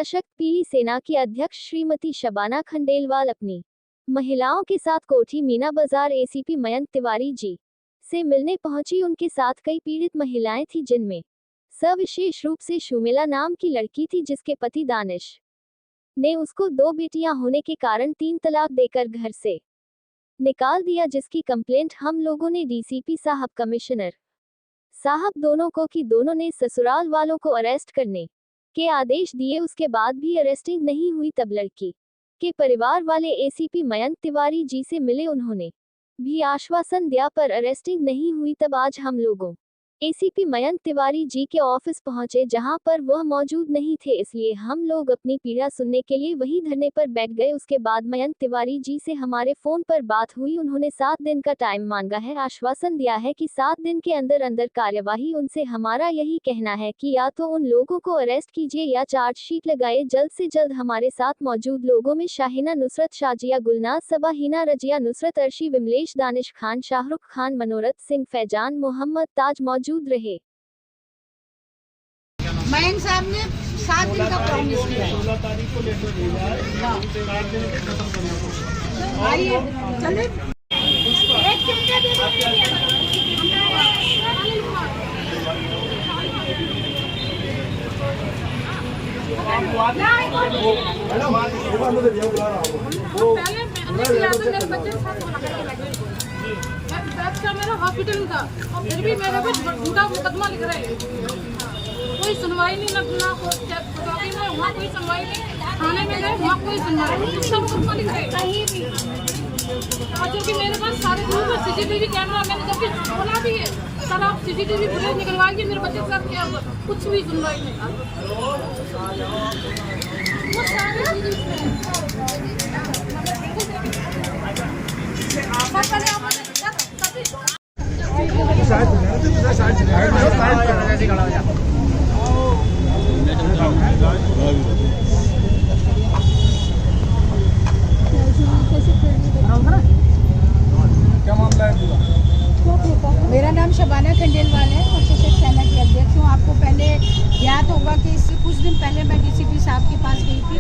सशक्त पीली सेना की अध्यक्ष श्रीमती शबाना खंडेलवाल अपनी महिलाओं के साथ कोठी मीना बाजार एसीपी मयंक तिवारी जी से मिलने पहुंची। उनके साथ कई पीड़ित महिलाएं थी, जिनमें सविशेष रूप से शुमिला नाम की लड़की थी, जिसके पति दानिश ने उसको 2 बेटियां होने के कारण 3 तलाक देकर घर से निकाल दिया, जिसकी कंप्लेंट हम लोगों ने डीसीपी साहब, कमिश्नर साहब दोनों को की। दोनों ने ससुराल वालों को अरेस्ट करने के आदेश दिए, उसके बाद भी अरेस्टिंग नहीं हुई। तब लड़की के परिवार वाले एसीपी मयंक तिवारी जी से मिले, उन्होंने भी आश्वासन दिया, पर अरेस्टिंग नहीं हुई। तब आज हम लोगों एसीपी मयंक तिवारी जी के ऑफिस पहुंचे, जहां पर वह मौजूद नहीं थे, इसलिए हम लोग अपनी पीड़ा सुनने के लिए वही धरने पर बैठ गए। उसके बाद मयंक तिवारी जी से हमारे फोन पर बात हुई। उन्होंने 7 दिन का टाइम मांगा है, आश्वासन दिया है कि 7 दिन के अंदर अंदर कार्यवाही। उनसे हमारा यही कहना है कि या तो उन लोगों को अरेस्ट कीजिए या चार्जशीट लगाए जल्द से जल्द। हमारे साथ मौजूद लोगों में शाहिना नुसरत, शाजिया, गुलनाज, सबा, हिना, रजिया नुसरत, अर्शी, विमलेश, दानिश खान, शाहरुख खान, मनोरथ सिंह, फैजान, मोहम्मद ताज मौजूद रहे। मयंक साहब ने 7 दिन का प्रॉमिस किया है। 16 तारीख को लेटर दिया है, 4 दिन में खत्म करना पड़ेगा। आइए चले मेरा हॉस्पिटल का, और फिर भी मेरे पे झूठा मुकदमा लिख रहे हैं। कोई सुनवाई नहीं, ना वहाँ कोई सुनवाई नहीं, थाने में गए वहाँ कोई सुनवाई नहीं, झूठा मुकदमा लिख रहे हैं। क्योंकि मेरे पास सारे सीसीटीवी कैमरा, मैंने जबकि बोला भी है सर आप सीसीटीवी फुटेज निकलवाइए, मेरे बच्चे के साथ क्या हुआ, कुछ भी सुनवाई नहीं। क्या मामला है पूरा? मेरा नाम शबाना खंडेलवाल है और सशक्त सेना की अध्यक्ष हूँ। आपको पहले याद होगा कि इससे कुछ दिन पहले मैं डीसीपी साहब के पास गई थी।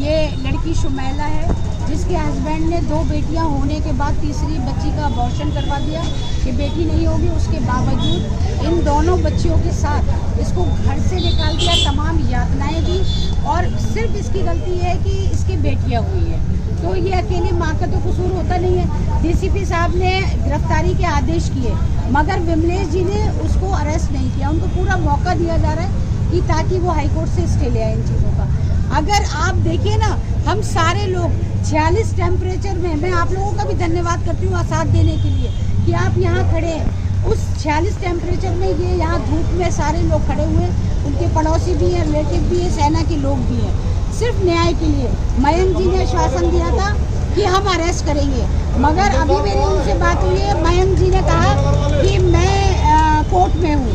ये लड़की शुमैला है, जिसके हस्बैंड ने 2 बेटियां होने के बाद तीसरी बच्ची का अबॉर्शन करवा दिया कि बेटी नहीं होगी। उसके बावजूद इन दोनों बच्चियों के साथ इसको घर से निकाल दिया, तमाम यातनाएं दी, और सिर्फ इसकी गलती है कि इसकी बेटियां हुई है। तो ये अकेली माँ का तो कसूर होता नहीं है। डीसीपी साहब ने गिरफ्तारी के आदेश किए, मगर विमलेश जी ने उसको अरेस्ट नहीं किया। उनको पूरा मौका दिया जा रहा है कि ताकि वो हाईकोर्ट से स्टे ले आए इन चीज़ों का। अगर आप देखिए ना, हम सारे लोग 46 टेम्परेचर में, मैं आप लोगों का भी धन्यवाद करती हूँ साथ देने के लिए कि आप यहाँ खड़े हैं। उस 46 टेम्परेचर में ये यहाँ धूप में सारे लोग खड़े हुए हैं, उनके पड़ोसी भी हैं, रिलेटिव भी हैं, सेना के लोग भी हैं, सिर्फ न्याय के लिए। मयंक जी ने आश्वासन दिया था कि हम अरेस्ट करेंगे, मगर अभी मेरी उनसे बात हुई है। मयंक जी ने कहा कि मैं कोर्ट में हूँ,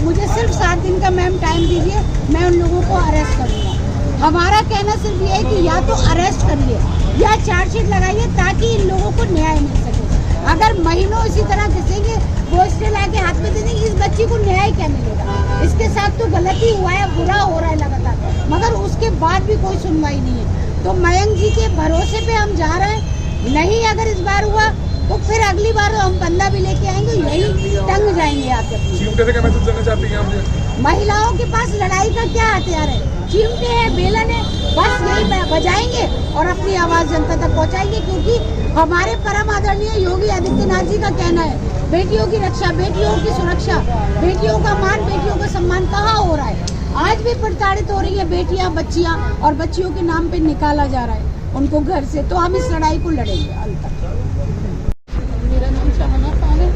मुझे सिर्फ 7 दिन का मैम टाइम दीजिए, मैं उन लोगों को अरेस्ट करूँगा। हमारा कहना सिर्फ ये है कि या तो अरेस्ट करिए या चार्जशीट लगाइए, ताकि इन लोगों को न्याय मिल सके। अगर महीनों इसी तरह घिसेंगे, पोस्टर ला के हाथ में दे देंगे, इस बच्ची को न्याय क्या मिलेगा? इसके साथ तो गलती हुआ है, बुरा हो रहा है लगातार, मगर उसके बाद भी कोई सुनवाई नहीं है। तो मयंक जी के भरोसे पे हम जा रहे हैं। नहीं अगर इस बार हुआ तो फिर अगली बार हम बंदा भी लेके आएंगे, यही टंग जाएंगे आके। चिमटे से क्या मैसेज देना चाहती हैं आप? महिलाओं के पास लड़ाई का क्या हथियार है? चिमटे है, बेलन है, बस यही बजाएंगे और अपनी आवाज जनता तक पहुंचाएंगे। क्योंकि हमारे परम आदरणीय योगी आदित्यनाथ जी का कहना है, बेटियों की रक्षा, बेटियों की सुरक्षा, बेटियों का मान, बेटियों का सम्मान कहाँ हो रहा है? आज भी प्रताड़ित हो रही है बेटियां, बच्चियां, और बच्चियों के नाम पे निकाला जा रहा है उनको घर से। तो हम इस लड़ाई को लड़ेंगे अंत तक। मेरा नाम शाहना खान है।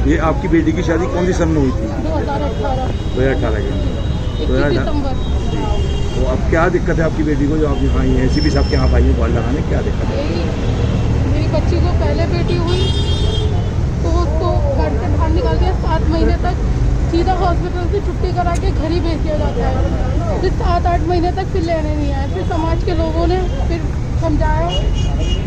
ये आपकी बेटी की शादी कौन सी सन में हुई थी? 2018 की। 21 दिसंबर। तो अब क्या दिक्कत है आपकी बेटी को जो आप यहाँ आई हैं? एसीपी साहब के यहाँ आई हैं कॉल लगाने, क्या दिक्कत है? मेरी बच्ची को पहले बेटी हुई तो उसको घर से बाहर निकाल दिया। 7 महीने तक सीधा हॉस्पिटल से छुट्टी करा के घर ही भेज दिया जाता है। फिर 7-8 महीने तक फिर लेने नहीं आए। फिर समाज के लोगों ने फिर समझाया,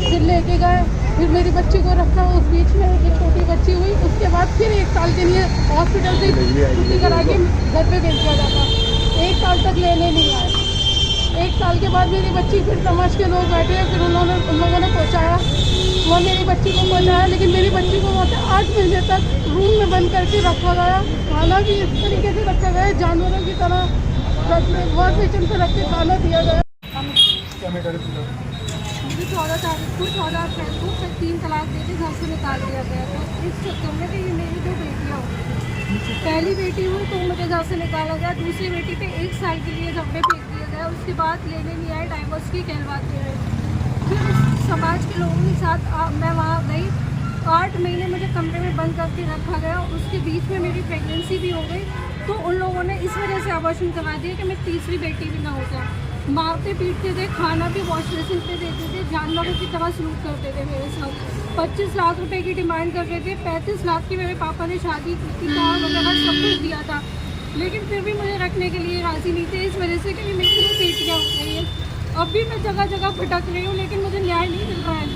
फिर लेके गए, फिर मेरी बच्ची को रखा। उस बीच में एक छोटी बच्ची हुई, उसके बाद फिर 1 साल के लिए हॉस्पिटल से छुट्टी करा के घर पे भेज दिया जाता। 1 साल तक लेने नहीं आए। 1 साल के बाद मेरी बच्ची फिर समाज के लोग बैठे, फिर उन लोगों ने पहुँचाया, वो मेरी बच्ची को पहुँचाया, लेकिन मेरी बच्ची को वहाँ पे 8 महीने तक रूम में बंद करके रखा गया। खाना भी इस तरीके से रखा गया, जानवरों की तरह वॉश बेसिन पे रख के खाना दिया गया। मुझे 14 तारीख को 14 अप्रैल को फिर 3 तलाक दे के घर से निकाल दिया गया। तो इस चक्कर में कि ये मेरी 2 बेटियाँ हुई, पहली बेटी हुई तो मुझे घर से निकाला गया, दूसरी बेटी पे 1 साल के लिए घर पे भेज दिया गया। उसके बाद लेने नहीं आए, डाइवोर्स की कहलवाते रहे। फिर समाज के लोगों के साथ मैं वहाँ गई, 8 महीने मुझे कमरे में बंद करके रखा गया। उसके बीच में मेरी प्रेगनेंसी भी हो गई, तो उन लोगों ने इस वजह से अबॉर्शन करवा दिया कि मैं तीसरी बेटी भी ना हो जाए। मारते पीटते थे, खाना भी वॉश बेसिन पे देते थे, जानवरों की तरह सलूक करते थे मेरे साथ। 25 लाख रुपए की डिमांड कर रहे थे, 35 लाख की मेरे पापा ने शादी की, कार वगैरह सब कुछ दिया था, लेकिन फिर भी मुझे रखने के लिए राज़ी नहीं थे, इस वजह से कि मेरी 2 बेटियाँ हो गई हैं। अब भी मैं जगह जगह भटक रही हूँ, लेकिन मुझे न्याय नहीं मिल रहा है।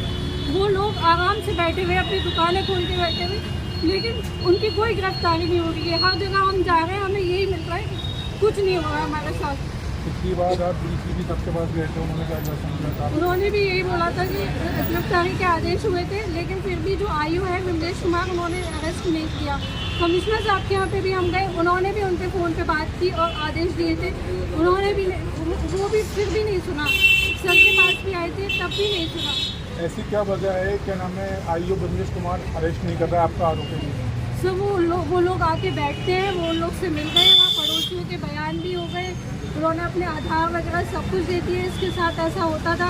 वो लोग आराम से बैठे हुए, अपनी दुकानें खोल के बैठे हुए, लेकिन उनकी कोई गिरफ्तारी नहीं हो रही है। हर जगह हम जा रहे हैं, हमें यही मिल रहा है कि कुछ नहीं हो रहा है हमारे साथ। इसके बाद आप डीसीपी सबके पास गए थे, उन्होंने क्या आश्वासन दिया? उन्होंने भी यही बोला था कि गिरफ्तारी के आदेश हुए थे, लेकिन फिर भी जो आयु है विमलेश कुमार, उन्होंने अरेस्ट नहीं किया। कमिश्नर साहब के यहाँ पे भी हम गए, उन्होंने भी उनके फ़ोन पे बात की और आदेश दिए थे, उन्होंने भी वो भी फिर भी नहीं सुना। सर के पास भी आए थे, तब भी नहीं सुना। ऐसी क्या वजह है, क्या नाम है, आईओ विमलेश कुमार अरेस्ट नहीं कर रहा है? आपका आरोप है सब वो लोग आके बैठते हैं, वो लोग से मिल गए, वहाँ पड़ोसियों के बयान भी हो गए, उन्होंने अपने आधार वगैरह सब कुछ दे दिए। इसके साथ ऐसा होता था,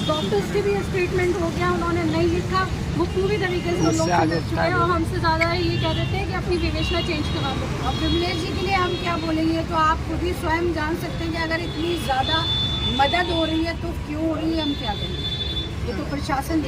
डॉक्टर्स के भी स्टेटमेंट हो गया, उन्होंने नहीं लिखा, वो पूरी तरीके से उन लोग समझ चुके हैं और हमसे ज़्यादा ये कह देते हैं कि अपनी विवेचना चेंज करा दो। अब विमलेश जी के लिए हम क्या बोलेंगे, तो आप खुद ही स्वयं जान सकते हैं कि अगर इतनी ज़्यादा मदद हो रही है तो क्यों हो रही है, हम क्या करेंगे, ये तो प्रशासन